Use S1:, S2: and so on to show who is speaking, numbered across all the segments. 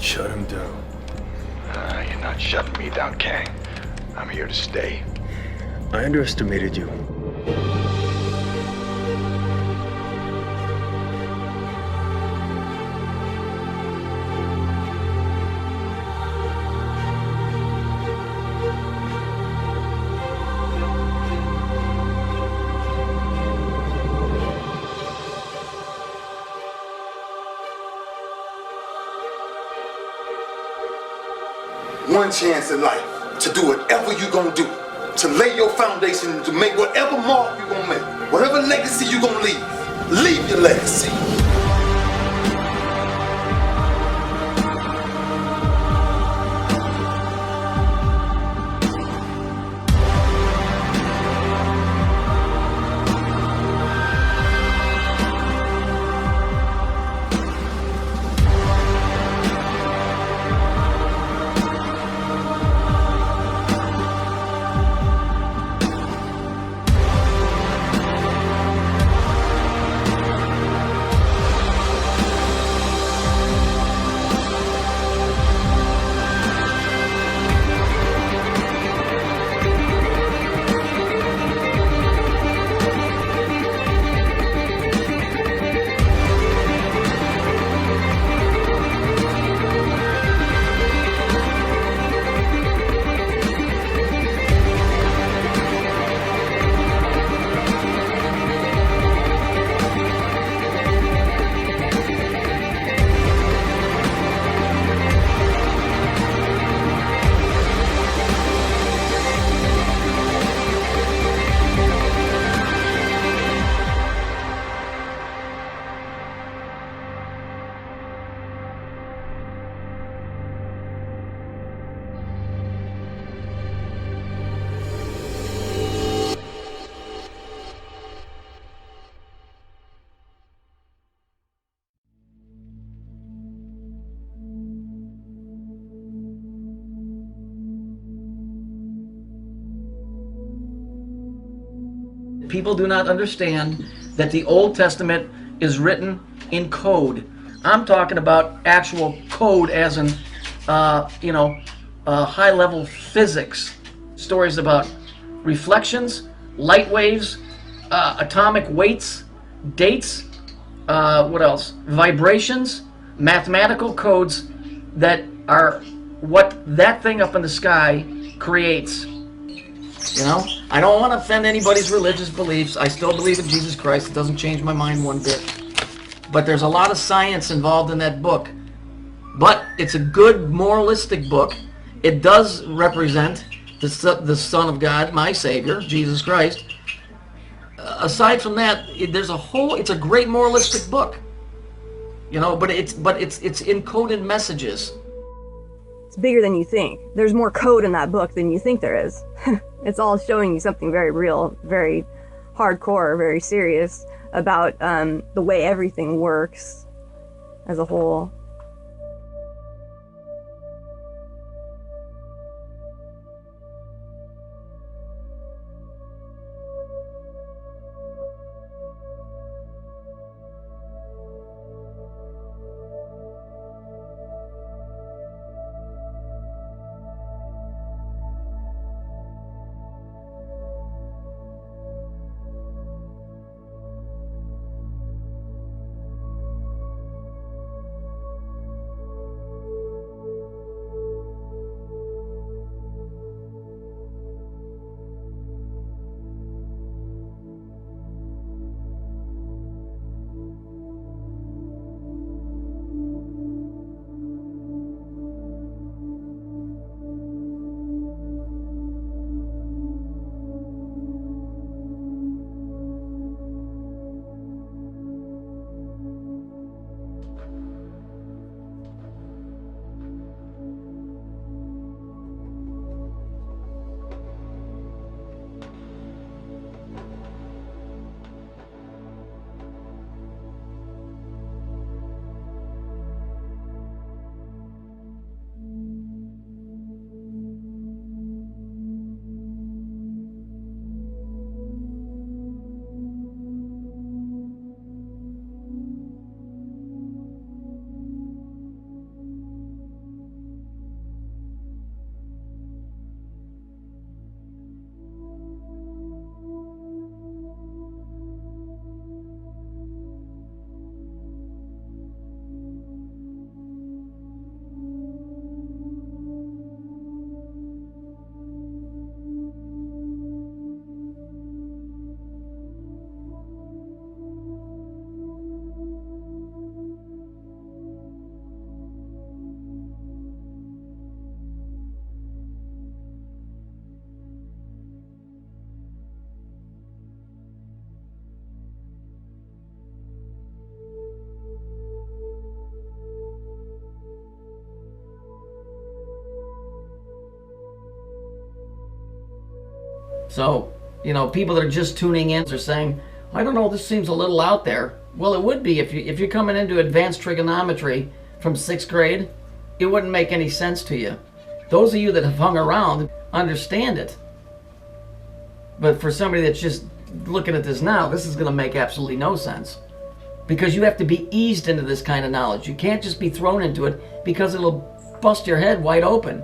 S1: Shut him down.
S2: You're not shutting me down, Kang. I'm here to stay.
S1: I underestimated you.
S3: One chance in life to do whatever you're gonna do, to lay your foundation, to make whatever mark you're gonna make, whatever legacy you're gonna leave your legacy.
S4: People do not understand that the Old Testament is written in code. I'm talking about actual code as in, high-level physics. Stories about reflections, light waves, atomic weights, dates, what else? Vibrations, mathematical codes that are what that thing up in the sky creates. You know, I don't want to offend anybody's religious beliefs. I still believe in Jesus Christ. It doesn't change my mind one bit. But there's a lot of science involved in that book. But it's a good moralistic book. It does represent the Son of God, my Savior, Jesus Christ. Aside from that, it's a great moralistic book. You know, but it's encoded messages.
S5: It's bigger than you think. There's more code in that book than you think there is. It's all showing you something very real, very hardcore, very serious about the way everything works as a whole.
S4: So, people that are just tuning in are saying, I don't know, this seems a little out there. Well, it would be if you're coming into advanced trigonometry from 6th grade, it wouldn't make any sense to you. Those of you that have hung around understand it. But for somebody that's just looking at this now, this is going to make absolutely no sense. Because you have to be eased into this kind of knowledge. You can't just be thrown into it because it'll bust your head wide open.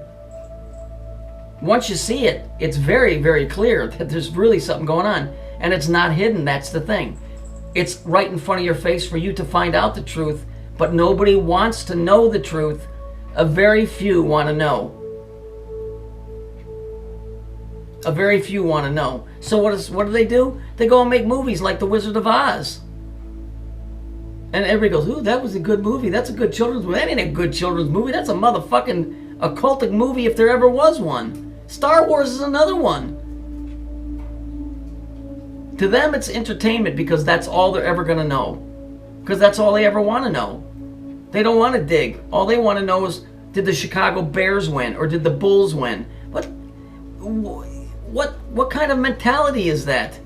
S4: Once you see it, it's very, very clear that there's really something going on. And it's not hidden, that's the thing. It's right in front of your face for you to find out the truth, but nobody wants to know the truth. A very few want to know. A very few want to know. So what do? They go and make movies like The Wizard of Oz. And everybody goes, ooh, that was a good movie. That's a good children's movie. That ain't a good children's movie. That's a motherfucking occultic movie if there ever was one. Star Wars is another one. To them, it's entertainment because that's all they're ever going to know. Because that's all they ever want to know. They don't want to dig. All they want to know is, did the Chicago Bears win or did the Bulls win? What kind of mentality is that?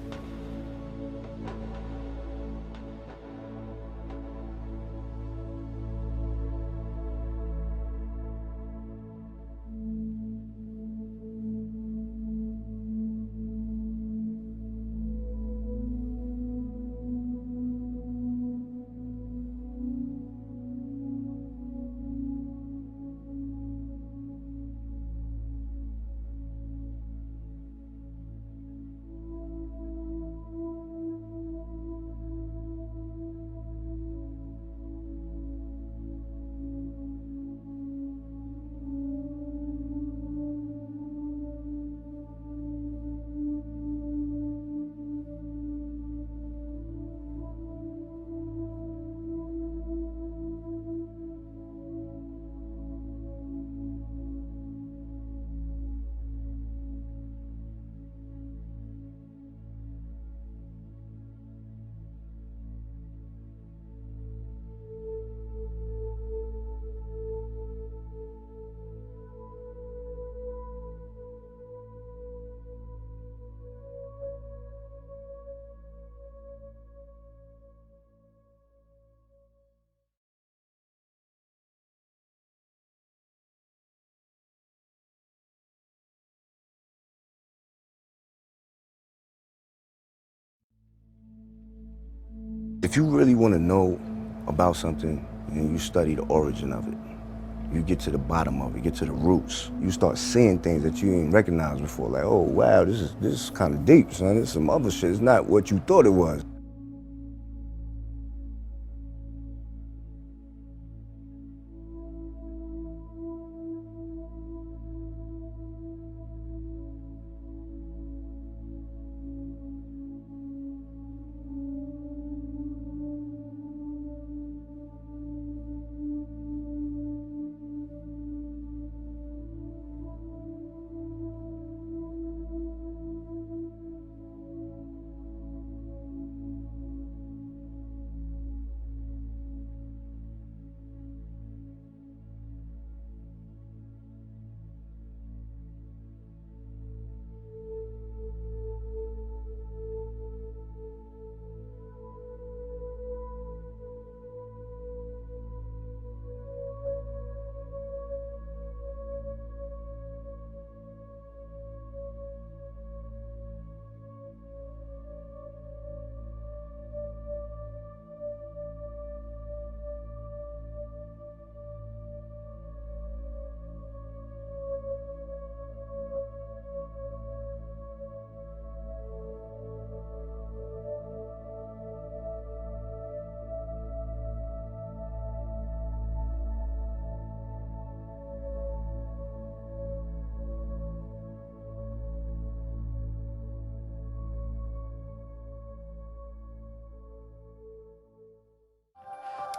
S6: If you really want to know about something and you study the origin of it, you get to the bottom of it, get to the roots. You start seeing things that you didn't recognize before. Like, oh wow, this is kind of deep, son. This is some other shit. It's not what you thought it was.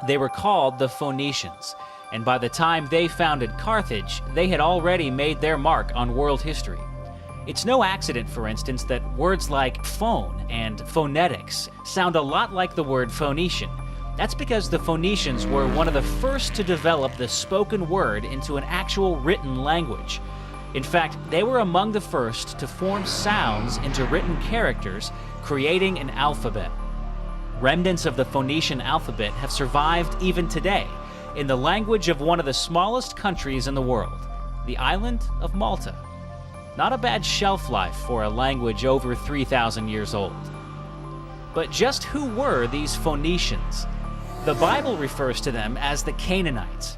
S7: They were called the Phoenicians, and by the time they founded Carthage, they had already made their mark on world history. It's no accident, for instance, that words like phone and phonetics sound a lot like the word Phoenician. That's because the Phoenicians were one of the first to develop the spoken word into an actual written language. In fact, they were among the first to form sounds into written characters, creating an alphabet. Remnants of the Phoenician alphabet have survived even today in the language of one of the smallest countries in the world, the island of Malta. Not a bad shelf life for a language over 3,000 years old. But just who were these Phoenicians? The Bible refers to them as the Canaanites.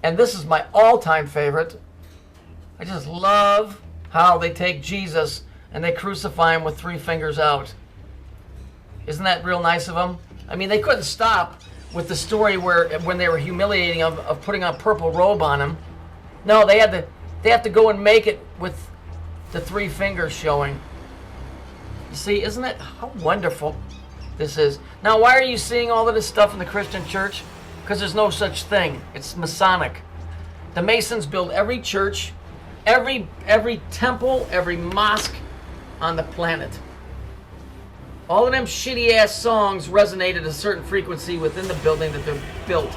S4: And this is my all-time favorite. I just love how they take Jesus and they crucify him with 3 fingers out. Isn't that real nice of them? I mean, they couldn't stop with the story where when they were humiliating him of putting a purple robe on him. No, they have to go and make it with the 3 fingers showing. You see, isn't it how wonderful this is? Now, why are you seeing all of this stuff in the Christian church? Because there's no such thing. It's Masonic. The Masons build every church, every temple, every mosque on the planet. All of them shitty ass songs resonate at a certain frequency within the building that they're built,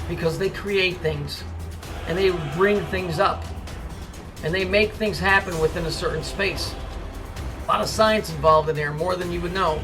S4: because they create things and they bring things up and they make things happen within a certain space. A lot of science involved in there, more than you would know.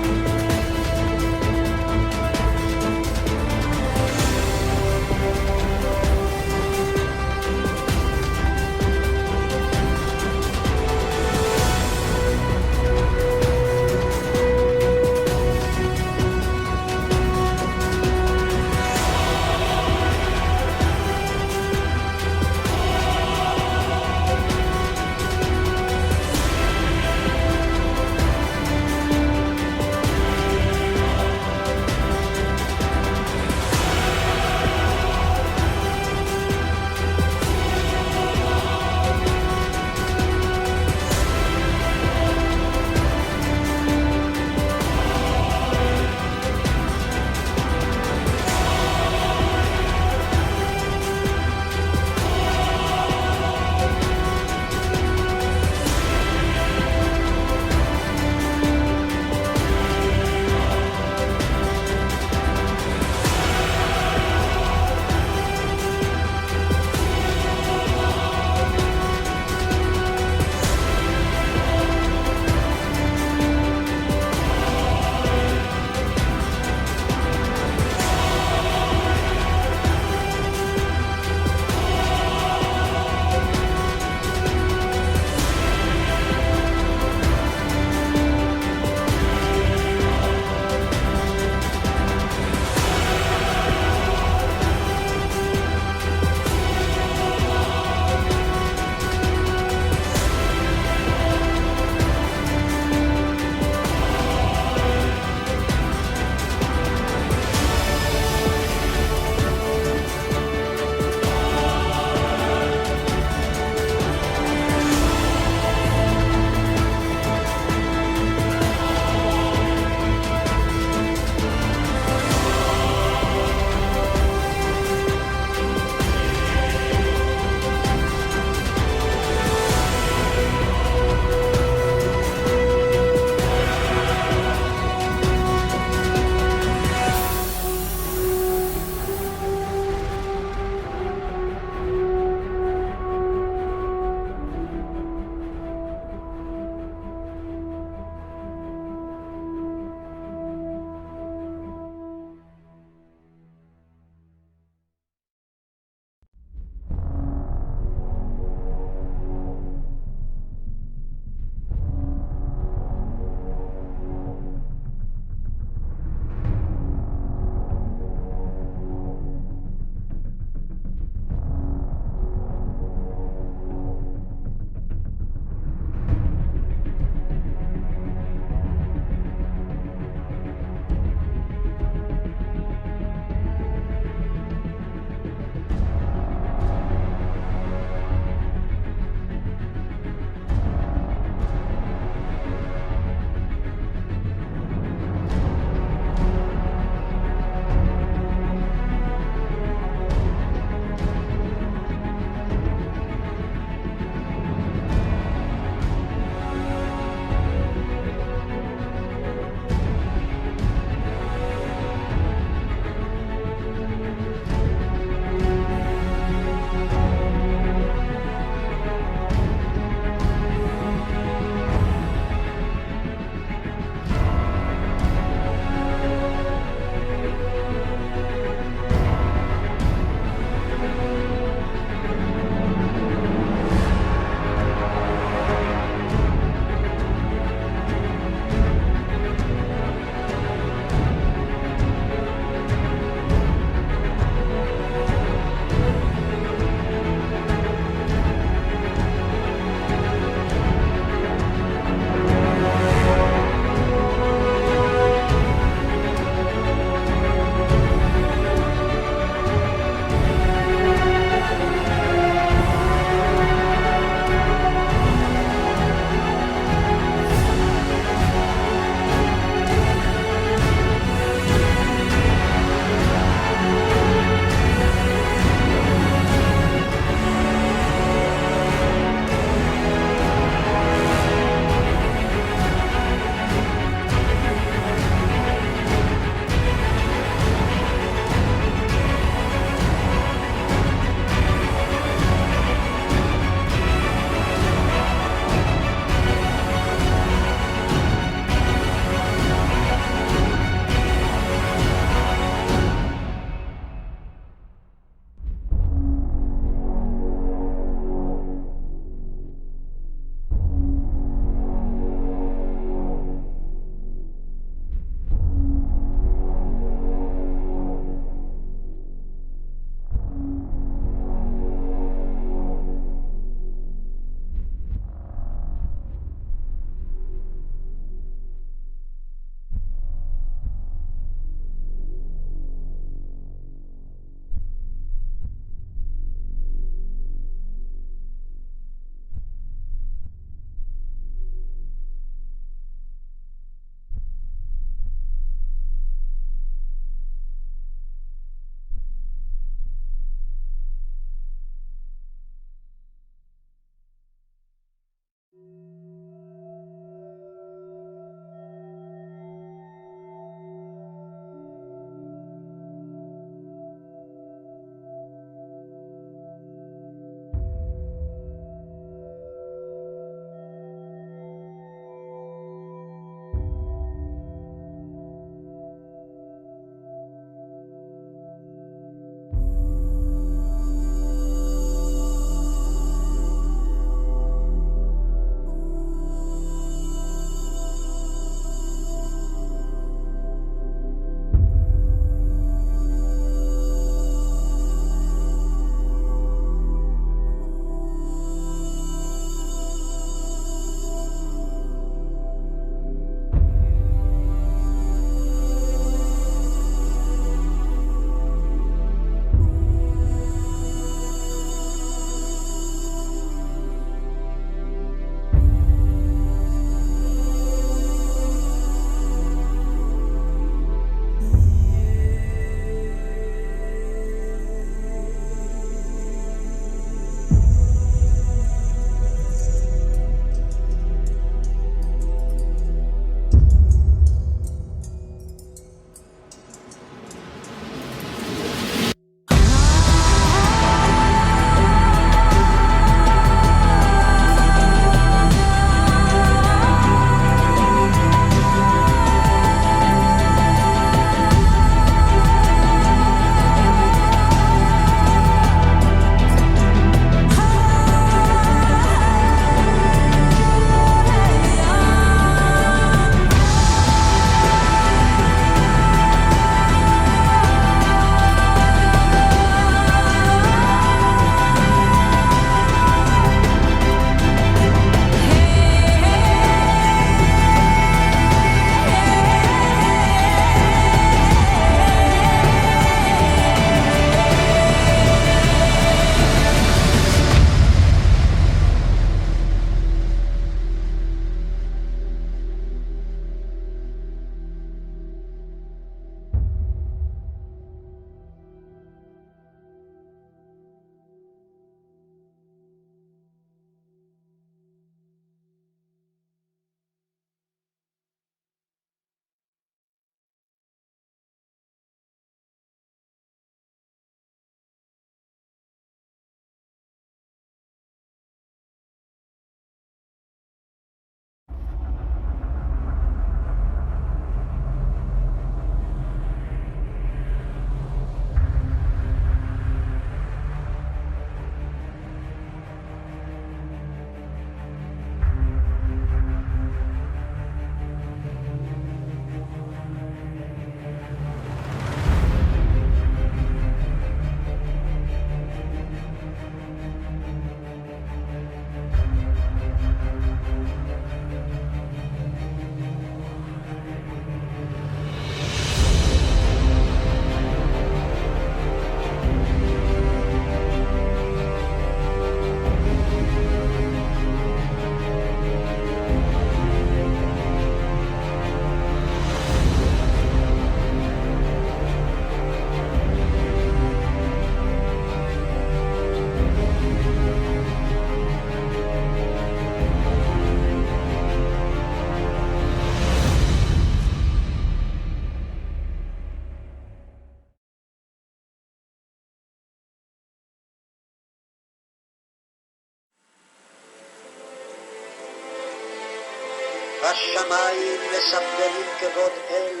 S8: והשמיים מספרים כבוד אל,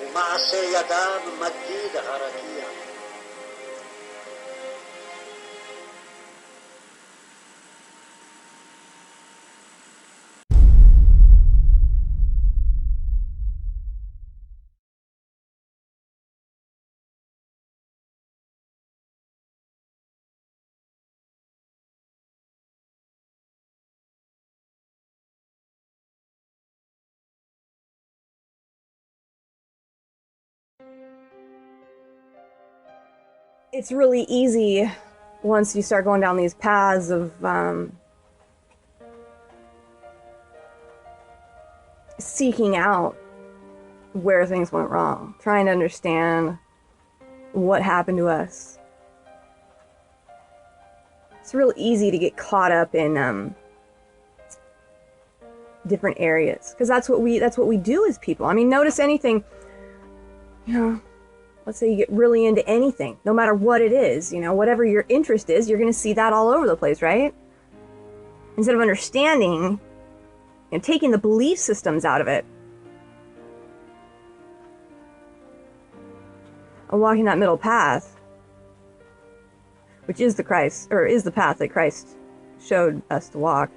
S8: ומעשה ידם מדיד הרקיע.
S5: It's really easy once you start going down these paths of seeking out where things went wrong, trying to understand what happened to us. It's real easy to get caught up in different areas, because that's what we do as people. I mean, notice anything, you know, let's say you get really into anything, no matter what it is, you know, whatever your interest is, you're going to see that all over the place, right? Instead of understanding and taking the belief systems out of it and walking that middle path, which is the Christ, or is the path that Christ showed us to walk.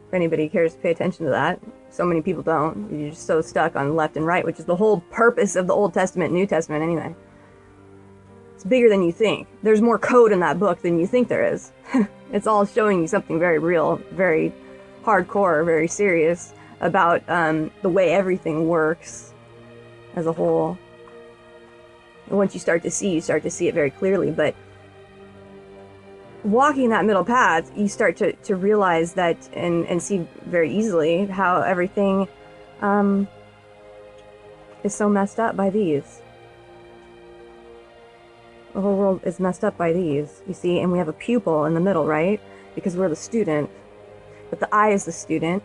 S5: If anybody cares to pay attention to that. So many people don't. You're just so stuck on left and right, which is the whole purpose of the Old Testament and New Testament anyway. It's bigger than you think. There's more code in that book than you think there is. It's all showing you something very real, very hardcore, very serious about the way everything works as a whole. And once you start to see it very clearly. But walking that middle path, you start to realize that and see very easily how everything is so messed up by these. The whole world is messed up by these, you see, and we have a pupil in the middle, right? Because we're the student, but the eye is the student.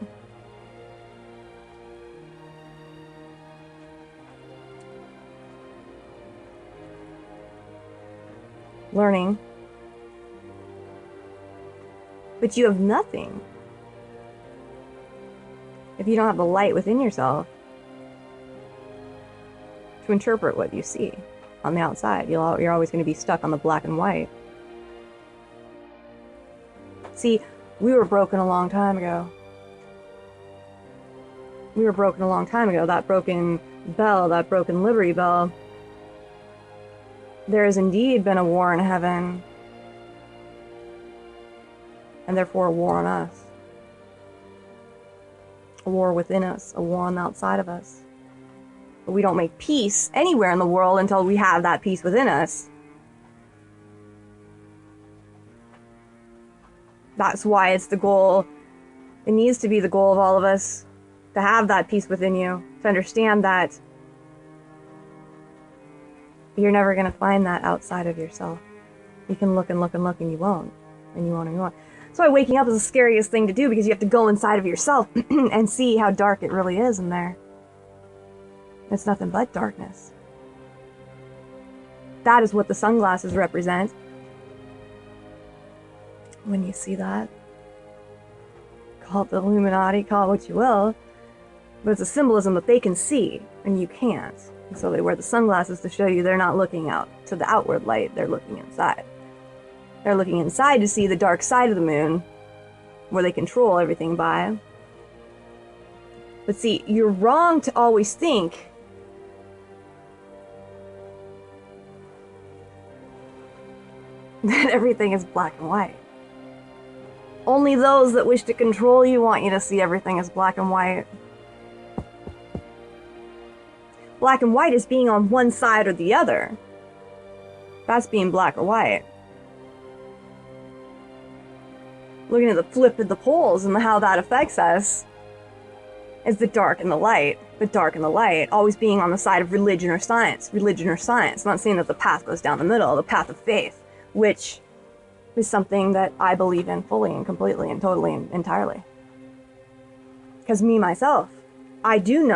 S5: Learning. But you have nothing if you don't have the light within yourself to interpret what you see on the outside. You're always going to be stuck on the black and white. See, we were broken a long time ago. We were broken a long time ago. That broken bell, that broken Liberty Bell. There has indeed been a war in heaven, and therefore a war on us. A war within us, a war on the outside of us. But we don't make peace anywhere in the world until we have that peace within us. That's why it's the goal. It needs to be the goal of all of us to have that peace within you, to understand that you're never going to find that outside of yourself. You can look and look and look and you won't. And you won't and you won't. That's why waking up is the scariest thing to do, because you have to go inside of yourself and see how dark it really is in there. It's nothing but darkness. That is what the sunglasses represent. When you see that, call it the Illuminati, call it what you will, but it's a symbolism that they can see and you can't. And so they wear the sunglasses to show you they're not looking out to the outward light, they're looking inside. They're looking inside to see the dark side of the moon, where they control everything by. But see, you're wrong to always think that everything is black and white. Only those that wish to control you want you to see everything as black and white. Black and white is being on one side or the other. That's being black or white. Looking at the flip of the poles and how that affects us is the dark and the light. The dark and the light, always being on the side of religion or science. Religion or science. I'm not saying that the path goes down the middle, the path of faith, which is something that I believe in fully and completely and totally and entirely. Because me, myself, I do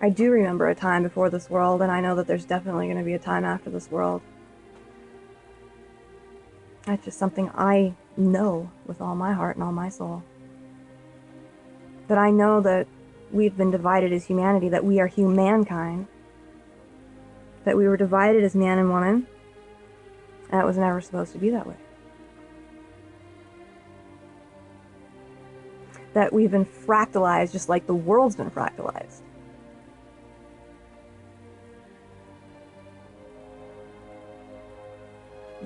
S5: remember a time before this world, and I know that there's definitely going to be a time after this world. That's just something I know with all my heart and all my soul. that I know that we've been divided as humanity, that we are humankind, that we were divided as man and woman, and it was never supposed to be that way. That we've been fractalized just like the world's been fractalized.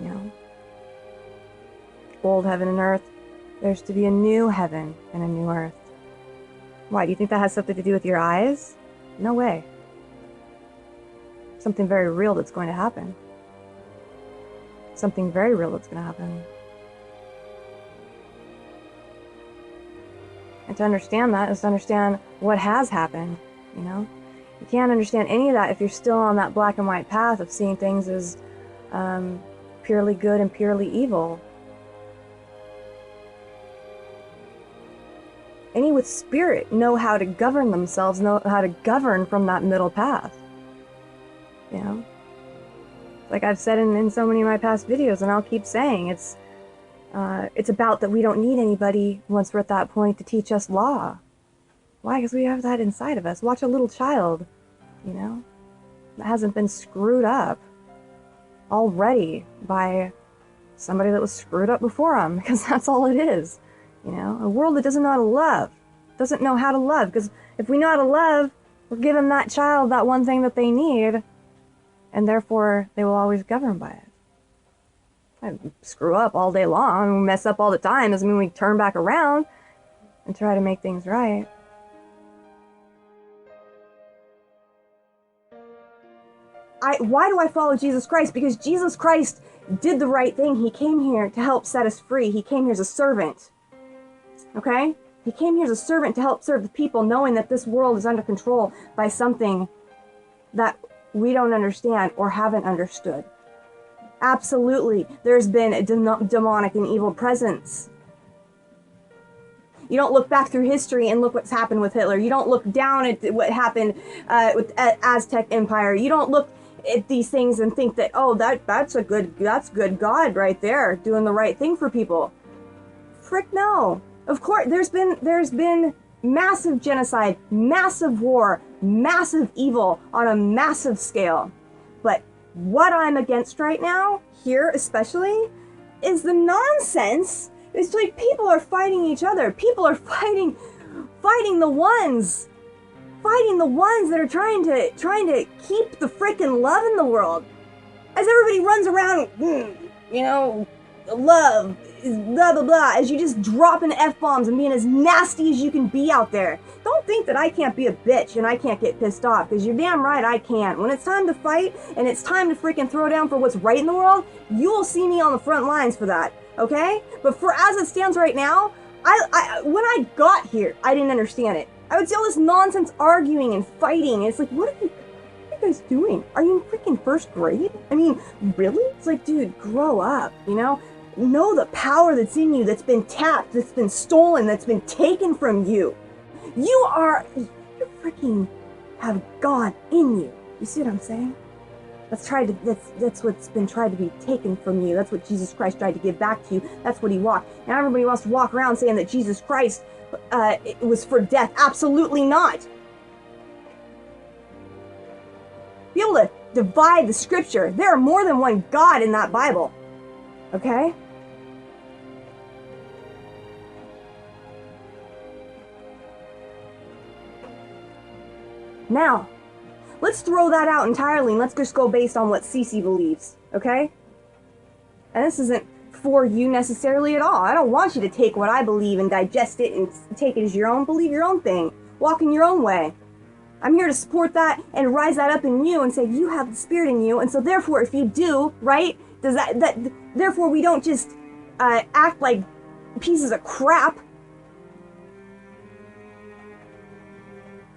S5: You know? Old heaven and earth, there's to be a new heaven and a new earth. Why, do you think that has something to do with your eyes? No way. Something very real that's going to happen. Something very real that's going to happen. And to understand that is to understand what has happened, you know? You can't understand any of that if you're still on that black and white path of seeing things as purely good and purely evil. Any with spirit know how to govern themselves, know how to govern from that middle path. You know? Like I've said in so many of my past videos, and I'll keep saying, it's about that we don't need anybody once we're at that point to teach us law. Why? Because we have that inside of us. Watch a little child, you know, that hasn't been screwed up already by somebody that was screwed up before them, because that's all it is. You know, a world that doesn't know how to love, doesn't know how to love, because if we know how to love, we're giving that child that one thing that they need, and therefore they will always govern by it. I screw up all day long, we mess up all the time, doesn't mean we turn back around and try to make things right. Why do I follow Jesus Christ? Because Jesus Christ did the right thing. He came here to help set us free. He came here as a servant. Okay? He came here as a servant to help serve the people, knowing that this world is under control by something that we don't understand or haven't understood. Absolutely, there's been a demonic and evil presence. You don't look back through history and look what's happened with Hitler. You don't look down at what happened with Aztec Empire. You don't look at these things and think that, oh, that's good God right there doing the right thing for people. Frick no. Of course, there's been massive genocide, massive war, massive evil on a massive scale. But what I'm against right now, here especially, is the nonsense. It's like people are fighting each other. People are fighting the ones that are trying to keep the frickin' love in the world. As everybody runs around, you know, love, blah, blah, blah, as you just dropping F-bombs and being as nasty as you can be out there. Don't think that I can't be a bitch and I can't get pissed off, because you're damn right I can. When it's time to fight and it's time to freaking throw down for what's right in the world, you'll see me on the front lines for that, okay? But for as it stands right now, when I got here, I didn't understand it. I would see all this nonsense arguing and fighting, and it's like, what are you guys doing? Are you in freaking first grade? I mean, really? It's like, dude, grow up, you know? Know the power that's in you, that's been tapped, that's been stolen, that's been taken from you. You freaking have God in you. You see what I'm saying? That's what's been tried to be taken from you. That's what Jesus Christ tried to give back to you. That's what he walked. And everybody wants to walk around saying that Jesus Christ it was for death. Absolutely not. Be able to divide the scripture. There are more than one God in that Bible. Okay? Now, let's throw that out entirely and let's just go based on what Cece believes, okay? And this isn't for you necessarily at all. I don't want you to take what I believe and digest it and take it as your own. Believe your own thing. Walk in your own way. I'm here to support that and rise that up in you and say you have the Spirit in you, and so therefore if you do, right, does that therefore we don't just act like pieces of crap.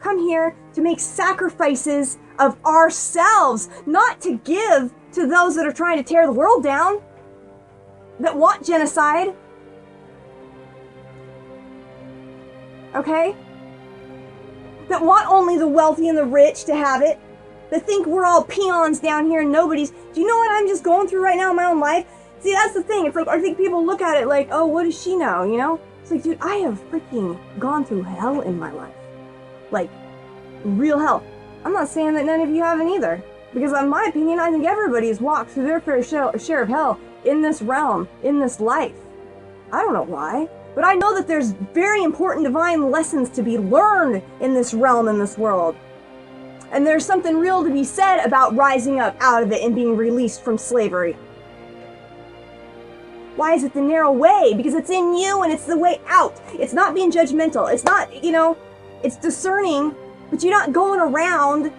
S5: Come here to make sacrifices of ourselves, not to give to those that are trying to tear the world down, that want genocide. Okay? That want only the wealthy and the rich to have it. That think we're all peons down here and nobody's. Do you know what I'm just going through right now in my own life? See, that's the thing. It's like, I think people look at it like, oh, what does she know, you know? It's like, dude, I have freaking gone through hell in my life. Like, real hell. I'm not saying that none of you haven't either. Because in my opinion, I think everybody has walked through their fair share of hell in this realm, in this life. I don't know why. But I know that there's very important divine lessons to be learned in this realm, in this world. And there's something real to be said about rising up out of it and being released from slavery. Why is it the narrow way? Because it's in you and it's the way out. It's not being judgmental. It's not, you know, it's discerning, but you're not going around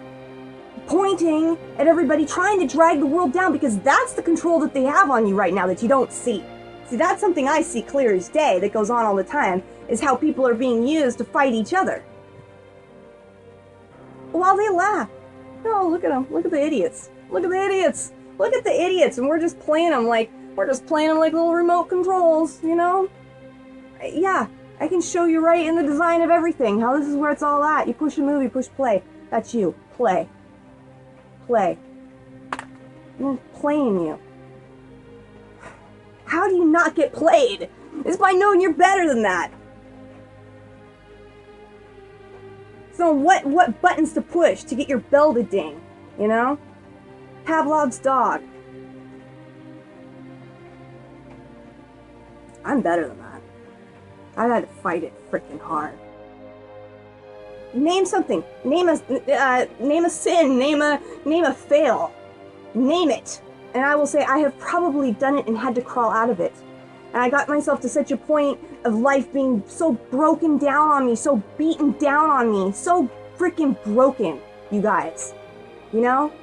S5: pointing at everybody trying to drag the world down, because that's the control that they have on you right now that you don't see. See, that's something I see clear as day that goes on all the time, is how people are being used to fight each other. While they laugh. Oh, look at them. Look at the idiots. Look at the idiots. Look at the idiots. And we're just playing them like little remote controls, you know? Yeah, I can show you right in the design of everything how this is where it's all at. You push a move, you push play. That's you. Play. Play. I'm playing you. How do you not get played? It's by knowing you're better than that. So what buttons to push to get your bell to ding, you know? Pavlov's dog. I'm better than that. I've had to fight it freaking hard. Name something. Name a sin. Name a fail. Name it. And I will say I have probably done it and had to crawl out of it. And I got myself to such a point of life being so broken down on me, so beaten down on me, so freaking broken, you guys. You know?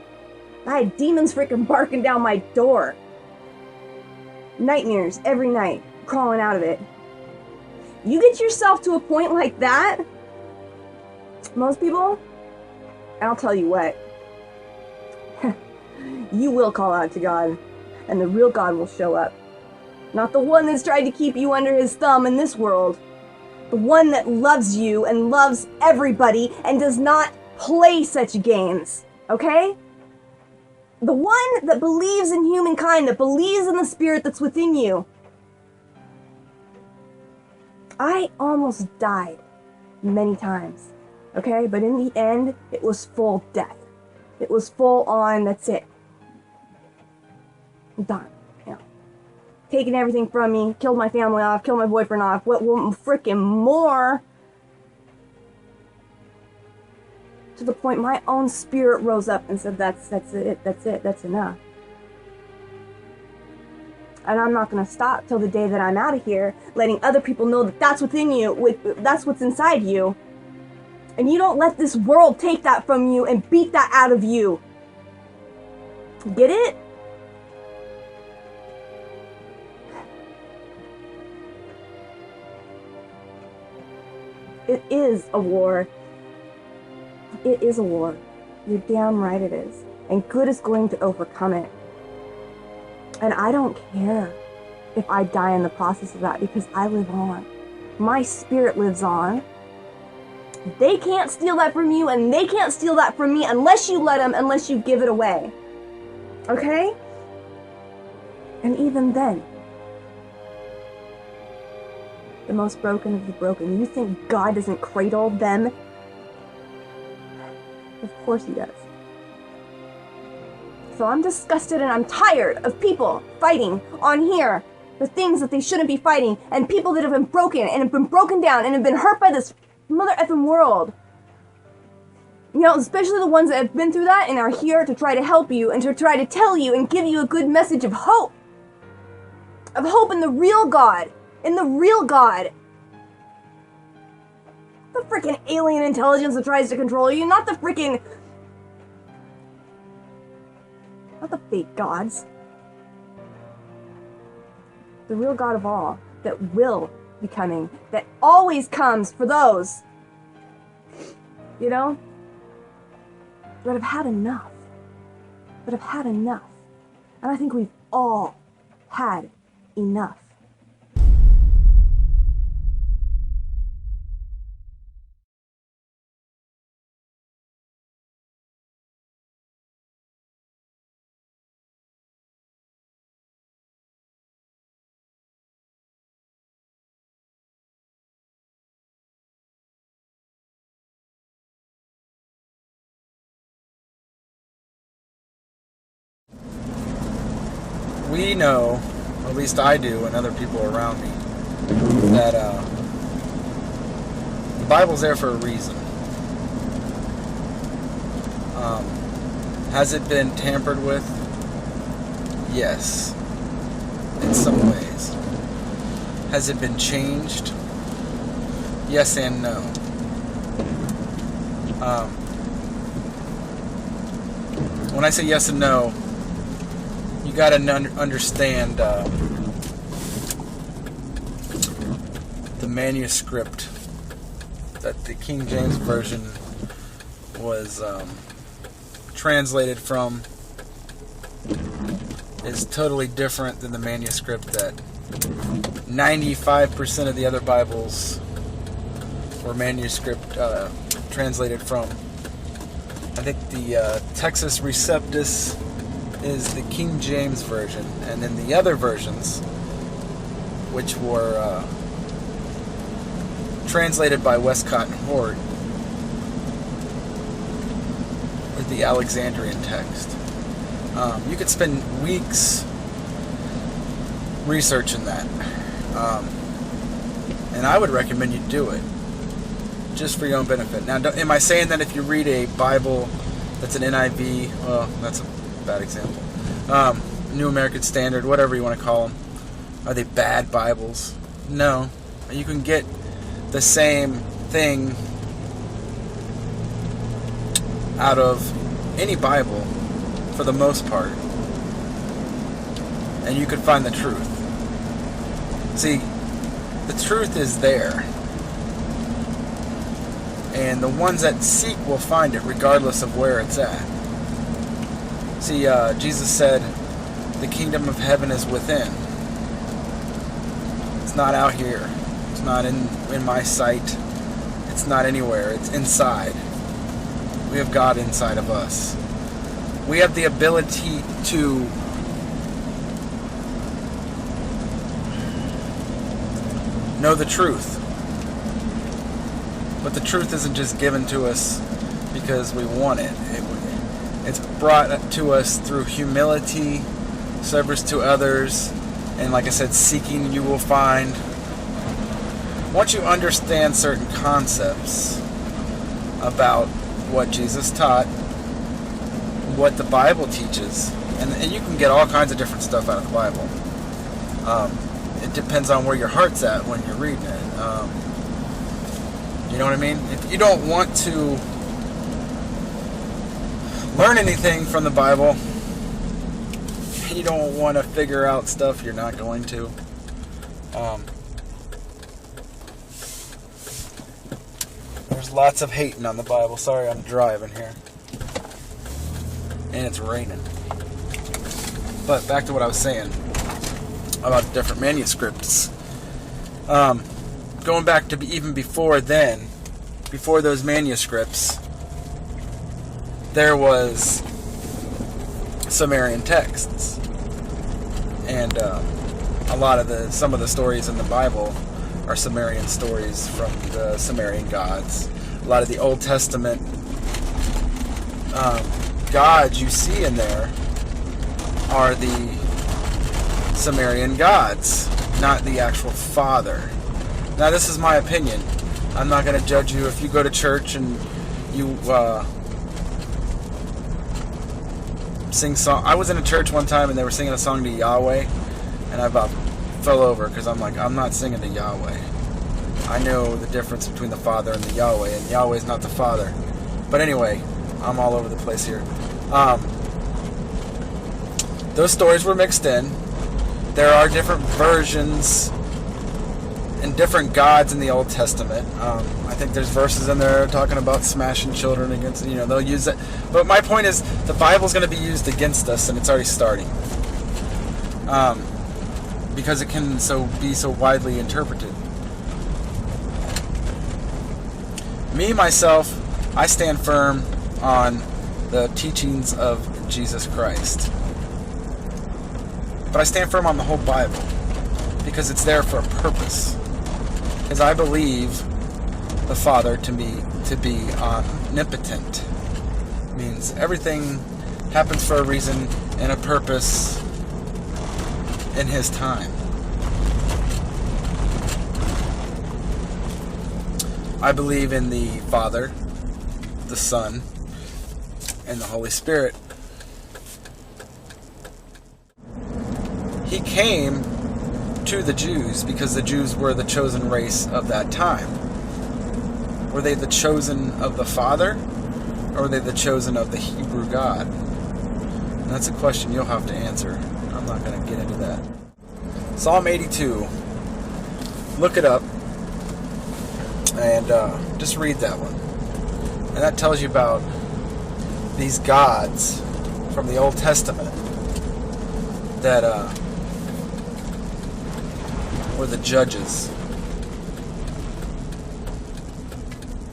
S5: I had demons freaking barking down my door. Nightmares every night, crawling out of it. You get yourself to a point like that, most people, and I'll tell you what, you will call out to God, and the real God will show up. Not the one that's tried to keep you under his thumb in this world. The one that loves you and loves everybody and does not play such games, okay? The one that believes in humankind, that believes in the spirit that's within you. I almost died many times, okay? But in the end, it was full death. It was full on, that's it. I'm done. Taken everything from me, killed my family off, killed my boyfriend off, what freaking more, to the point my own spirit rose up and said, that's it, that's enough. And I'm not going to stop till the day that I'm out of here, letting other people know that that's within you, that's what's inside you. And you don't let this world take that from you and beat that out of you. Get it? It is a war. It is a war. You're damn right it is. And good is going to overcome it. And I don't care if I die in the process of that, because I live on. My spirit lives on. They can't steal that from you, and they can't steal that from me unless you let them, unless you give it away. Okay? And even then, the most broken of the broken. You think God doesn't cradle them? Of course he does. So I'm disgusted and I'm tired of people fighting on here for things that they shouldn't be fighting, and people that have been broken and have been broken down and have been hurt by this mother effing world. You know, especially the ones that have been through that and are here to try to help you and to try to tell you and give you a good message of hope. Of hope in the real God. In the real God. The freaking alien intelligence that tries to control you, not the freaking... not the fake gods. The real God of all, that will be coming, that always comes for those, you know, that have had enough. That have had enough. And I think we've all had enough.
S9: we know, or at least I do, and other people around me, that the Bible's there for a reason. Has it been tampered with? Yes, in some ways. Has it been changed? Yes and no. When I say yes and no, you got to understand the manuscript that the King James Version was translated from is totally different than the manuscript that 95% of the other Bibles were translated from. I think the Texas Receptus is the King James Version, and then the other versions, which were translated by Westcott and Hort, were the Alexandrian text. You could spend weeks researching that, and I would recommend you do it just for your own benefit. Now, am I saying that if you read a Bible that's an NIV, well, that's a bad example, New American Standard, whatever you want to call them, are they bad Bibles? No. You can get the same thing out of any Bible for the most part, and you can find the truth. See, the truth is there, and the ones that seek will find it regardless of where it's at. See, Jesus said the kingdom of heaven is within. It's not out here. It's not in my sight. It's not anywhere. It's inside. We have God inside of us. We have the ability to know the truth. But the truth isn't just given to us because we want it. It's brought to us through humility, service to others, and like I said, seeking you will find. Once you understand certain concepts about what Jesus taught, what the Bible teaches, and you can get all kinds of different stuff out of the Bible. It depends on where your heart's at when you're reading it. You know what I mean? If you don't want to learn anything from the Bible, you don't want to figure out stuff, you're not going to. There's lots of hating on the Bible. Sorry, I'm driving here. And it's raining. But back to what I was saying about different manuscripts. Going back to even before then, before those manuscripts, there was Sumerian texts, and some of the stories in the Bible are Sumerian stories from the Sumerian gods. A lot of the Old Testament gods you see in there are the Sumerian gods, not the actual Father. Now, this is my opinion. I'm not going to judge you if you go to church and you sing song. I was in a church one time and they were singing a song to Yahweh, and I about fell over because I'm like, I'm not singing to Yahweh. I know the difference between the Father and the Yahweh, and Yahweh's not the Father. But anyway, I'm all over the place here. Those stories were mixed in. There are different versions and different gods in the Old Testament. I think there's verses in there talking about smashing children against, they'll use it. But my point is, the Bible's going to be used against us, and it's already starting. Because it can be so widely interpreted. Me, myself, I stand firm on the teachings of Jesus Christ. But I stand firm on the whole Bible, because it's there for a purpose. Because I believe the Father to be omnipotent. It means everything happens for a reason and a purpose. in his time. I believe in the Father, the Son, and the Holy Spirit. He came to the Jews because the Jews were the chosen race of that time. Were they the chosen of the Father, or were they the chosen of the Hebrew God? And that's a question you'll have to answer. I'm not going to get into that. Psalm 82. Look it up and just read that one. And that tells you about these gods from the Old Testament that were the judges.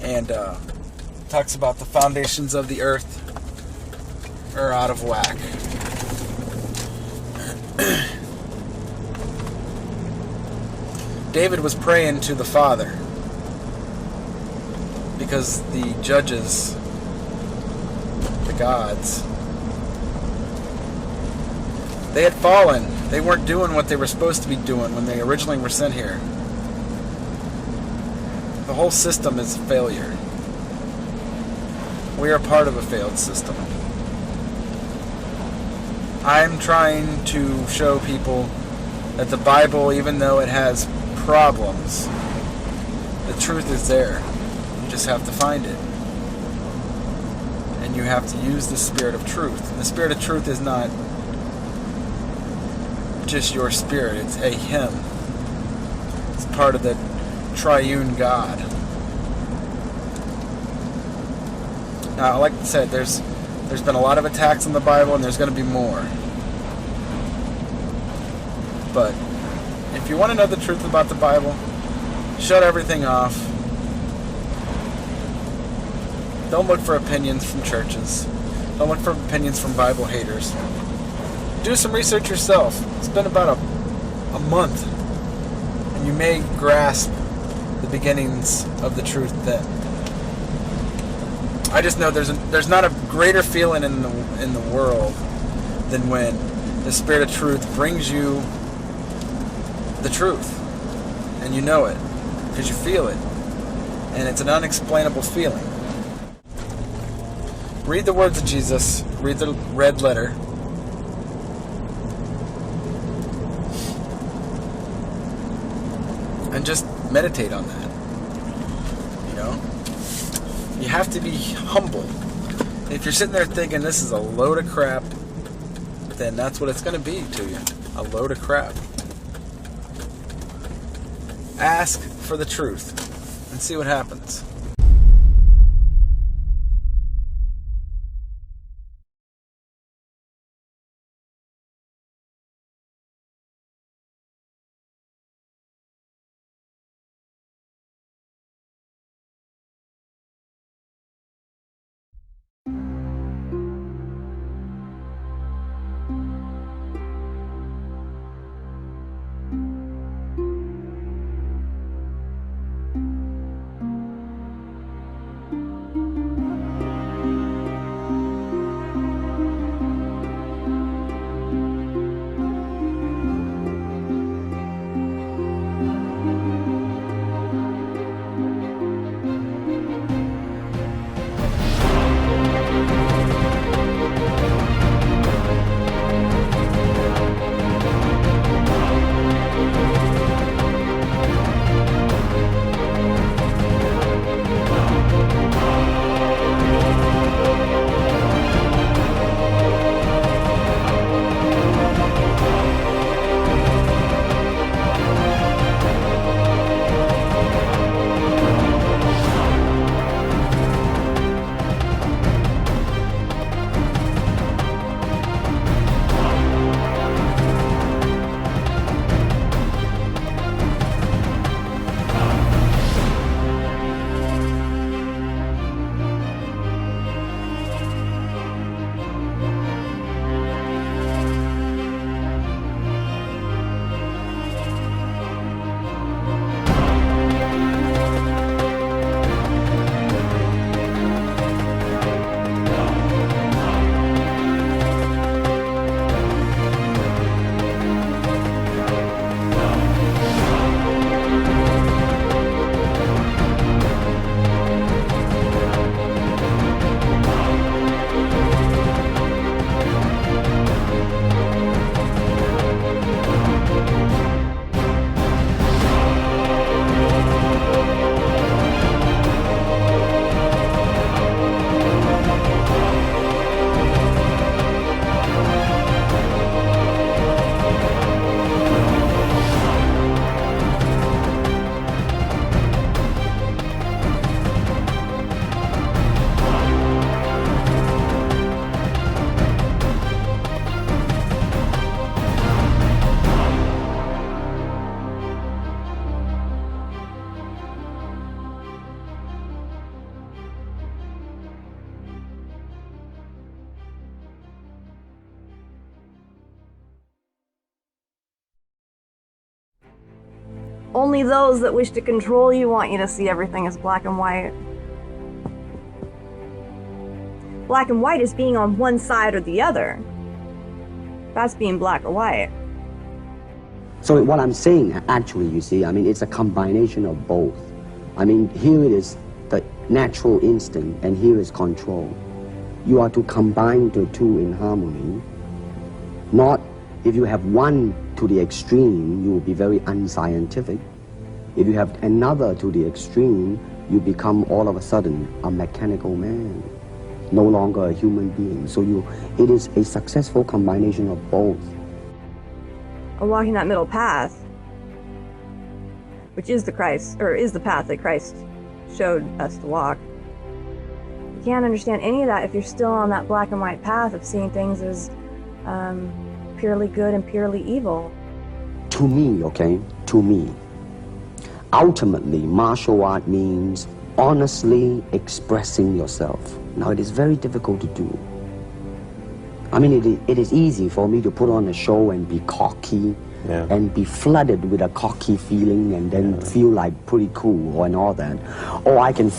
S9: And talks about the foundations of the earth are out of whack. David was praying to the Father because the judges, the gods, they had fallen. They weren't doing what they were supposed to be doing when they originally were sent here. The whole system is a failure. We are part of a failed system. I'm trying to show people that the Bible, even though it has problems, the truth is there. You just have to find it. And you have to use the Spirit of truth. And the Spirit of truth is not just your spirit, it's a Him. It's part of the triune God. Now, like I said, there's been a lot of attacks on the Bible, and there's going to be more. But if you want to know the truth about the Bible, shut everything off. Don't look for opinions from churches. Don't look for opinions from Bible haters. Do some research yourself. Spend about a month, and you may grasp the beginnings of the truth then. I just know there's not a greater feeling in the world than when the Spirit of truth brings you the truth, and you know it because you feel it, and it's an unexplainable feeling. Read the words of Jesus. Read the red letter. And just meditate on that. You know? You have to be humble. If you're sitting there thinking this is a load of crap, then that's what it's going to be to you. A load of crap. Ask for the truth and see what happens.
S5: Only those that wish to control you want you to see everything as black and white. Black and white is being on one side or the other. That's being black or white.
S10: So what I'm saying, actually, you see, I mean, it's a combination of both. I mean, here it is the natural instinct, and here is control. You are to combine the two in harmony. Not, if you have one to the extreme, you will be very unscientific. If you have another to the extreme, you become all of a sudden a mechanical man, no longer a human being. So it is a successful combination of both.
S5: Or walking that middle path, which is the Christ, or is the path that Christ showed us to walk. You can't understand any of that if you're still on that black and white path of seeing things as purely good and purely evil.
S10: To me, okay, to me, ultimately, martial art means honestly expressing yourself. Now, it is very difficult to do. I mean, it is easy for me to put on a show and be cocky, and be flooded with a cocky feeling and then feel like pretty cool and all that. Or I can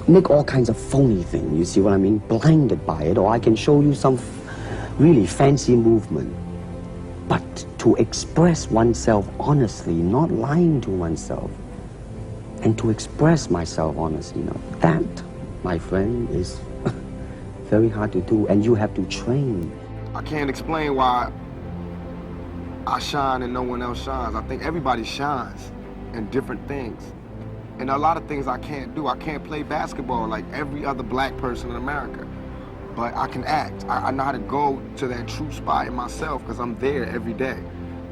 S10: make all kinds of phony things, you see what I mean? Blinded by it. Or I can show you some really fancy movement. But to express oneself honestly, not lying to oneself, and to express myself honestly, that, my friend, is very hard to do, and you have to train.
S6: I can't explain why I shine and no one else shines. I think everybody shines in different things. And a lot of things I can't do. I can't play basketball like every other black person in America. But I can act. I know how to go to that true spot in myself because I'm there every day.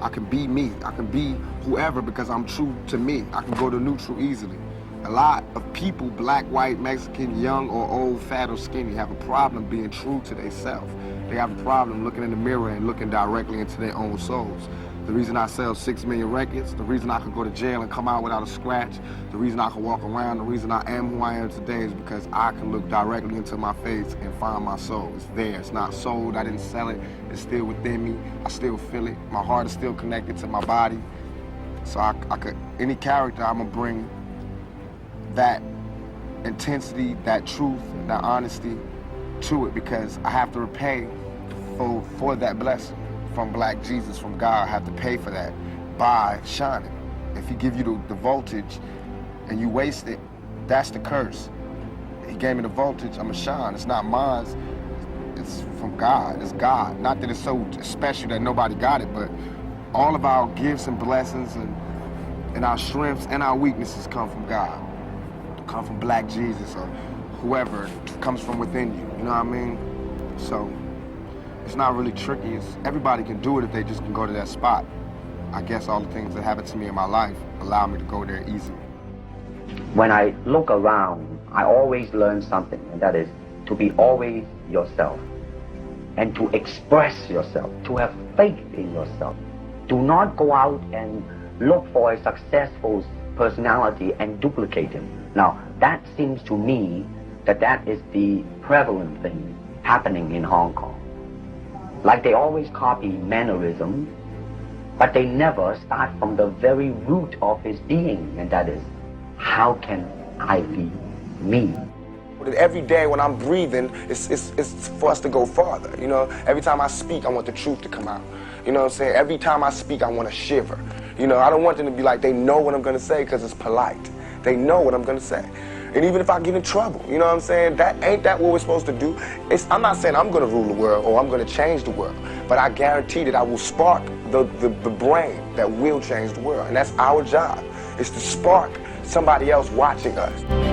S6: I can be me. I can be whoever because I'm true to me. I can go to neutral easily. A lot of people, black, white, Mexican, young or old, fat or skinny, have a problem being true to themselves. They have a problem looking in the mirror and looking directly into their own souls. The reason I sell 6 million records, the reason I could go to jail and come out without a scratch, the reason I can walk around, the reason I am who I am today is because I can look directly into my face and find my soul. It's there. It's not sold. I didn't sell it. It's still within me. I still feel it. My heart is still connected to my body. So I could, any character, I'm gonna bring that intensity, that truth, that honesty to it because I have to repay for that blessing from Black Jesus, from God. I have to pay for that by shining. If he give you the voltage and you waste it, that's the curse. He gave me the voltage, I'm a shine. It's not mine, it's from God, it's God. Not that it's so special that nobody got it, but all of our gifts and blessings and our strengths and our weaknesses come from God. Come from Black Jesus or whoever comes from within you, you know what I mean? So it's not really tricky. Everybody can do it if they just can go to that spot. I guess all the things that happened to me in my life allow me to go there easily.
S10: When I look around, I always learn something, and that is to be always yourself and to express yourself, to have faith in yourself. Do not go out and look for a successful personality and duplicate him. Now, that seems to me that is the prevalent thing happening in Hong Kong. Like they always copy mannerism, but they never start from the very root of his being, and that is, how can I be me?
S6: Every day when I'm breathing, it's for us to go farther, you know? Every time I speak, I want the truth to come out. You know what I'm saying? Every time I speak, I want to shiver. You know, I don't want them to be like, they know what I'm going to say because it's polite. They know what I'm going to say. And even if I get in trouble, you know what I'm saying? Ain't that what we're supposed to do? I'm not saying I'm going to rule the world or I'm going to change the world, but I guarantee that I will spark the brain that will change the world. And that's our job, is to spark somebody else watching us.